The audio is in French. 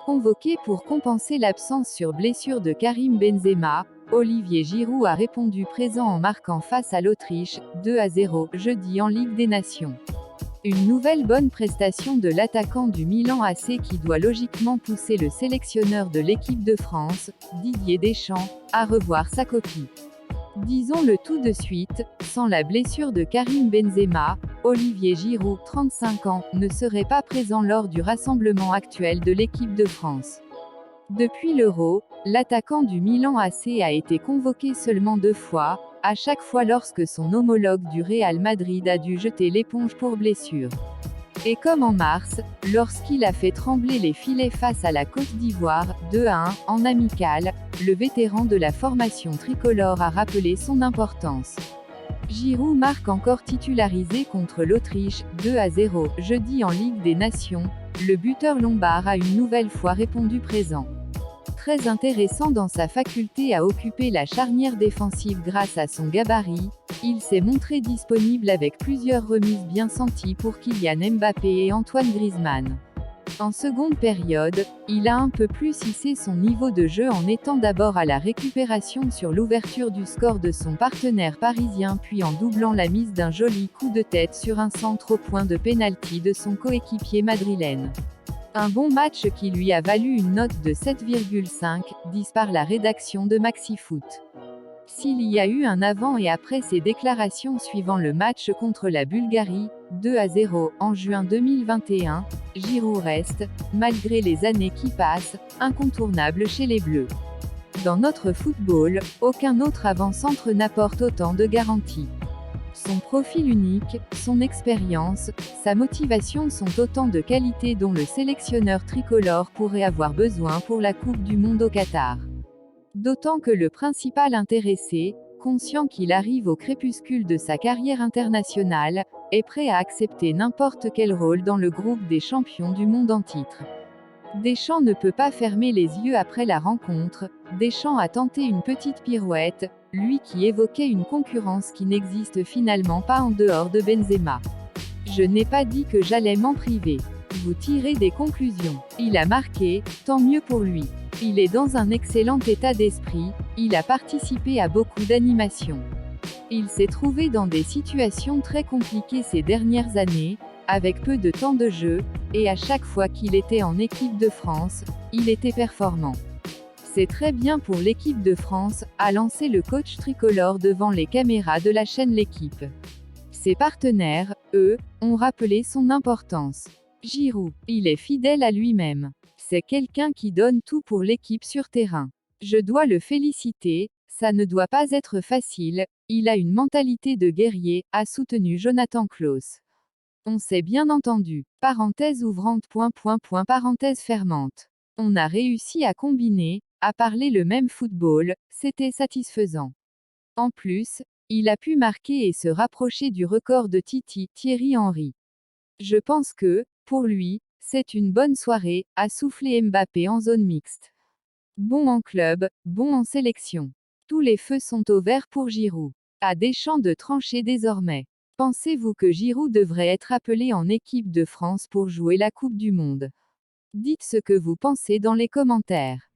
Convoqué pour compenser l'absence sur blessure de Karim Benzema, Olivier Giroud a répondu présent en marquant face à l'Autriche, 2-0, jeudi en Ligue des Nations. Une nouvelle bonne prestation de l'attaquant du Milan AC qui doit logiquement pousser le sélectionneur de l'équipe de France, Didier Deschamps, à revoir sa copie. Disons-le tout de suite, sans la blessure de Karim Benzema, Olivier Giroud, 35 ans, ne serait pas présent lors du rassemblement actuel de l'équipe de France. Depuis l'Euro, l'attaquant du Milan AC a été convoqué seulement 2 fois, à chaque fois lorsque son homologue du Real Madrid a dû jeter l'éponge pour blessure. Et comme en mars, lorsqu'il a fait trembler les filets face à la Côte d'Ivoire, 2-1, en amical, le vétéran de la formation tricolore a rappelé son importance. Giroud marque encore titularisé contre l'Autriche, 2-0, jeudi en Ligue des Nations, le buteur lombard a une nouvelle fois répondu présent. Très intéressant dans sa faculté à occuper la charnière défensive grâce à son gabarit, il s'est montré disponible avec plusieurs remises bien senties pour Kylian Mbappé et Antoine Griezmann. En seconde période, il a un peu plus hissé son niveau de jeu en étant d'abord à la récupération sur l'ouverture du score de son partenaire parisien puis en doublant la mise d'un joli coup de tête sur un centre au point de pénalty de son coéquipier madrilène. Un bon match qui lui a valu une note de 7,5, 10 par la rédaction de MaxiFoot. S'il y a eu un avant et après ses déclarations suivant le match contre la Bulgarie, 2-0, en juin 2021, Giroud reste, malgré les années qui passent, incontournable chez les Bleus. Dans notre football, aucun autre avant-centre n'apporte autant de garanties. Son profil unique, son expérience, sa motivation sont autant de qualités dont le sélectionneur tricolore pourrait avoir besoin pour la Coupe du Monde au Qatar. D'autant que le principal intéressé, conscient qu'il arrive au crépuscule de sa carrière internationale, est prêt à accepter n'importe quel rôle dans le groupe des champions du monde en titre. Deschamps ne peut pas fermer les yeux après la rencontre, Deschamps a tenté une petite pirouette, lui qui évoquait une concurrence qui n'existe finalement pas en dehors de Benzema. Je n'ai pas dit que j'allais m'en priver. Vous tirez des conclusions. Il a marqué, tant mieux pour lui. Il est dans un excellent état d'esprit, il a participé à beaucoup d'animations. Il s'est trouvé dans des situations très compliquées ces dernières années, avec peu de temps de jeu, et à chaque fois qu'il était en équipe de France, il était performant. C'est très bien pour l'équipe de France, a lancé le coach tricolore devant les caméras de la chaîne L'Équipe. Ses partenaires, eux, ont rappelé son importance. Giroud, il est fidèle à lui-même. C'est quelqu'un qui donne tout pour l'équipe sur terrain. Je dois le féliciter, ça ne doit pas être facile, il a une mentalité de guerrier, a soutenu Jonathan Klaus. On s'est bien entendu. Parenthèse ouvrante. Parenthèse fermante. On a réussi à combiner, à parler le même football, c'était satisfaisant. En plus, il a pu marquer et se rapprocher du record de Titi, Thierry Henry. Je pense que, pour lui, c'est une bonne soirée, a soufflé Mbappé en zone mixte. Bon en club, bon en sélection. Tous les feux sont au vert pour Giroud. À Deschamps de trancher désormais. Pensez-vous que Giroud devrait être appelé en équipe de France pour jouer la Coupe du Monde? Dites ce que vous pensez dans les commentaires.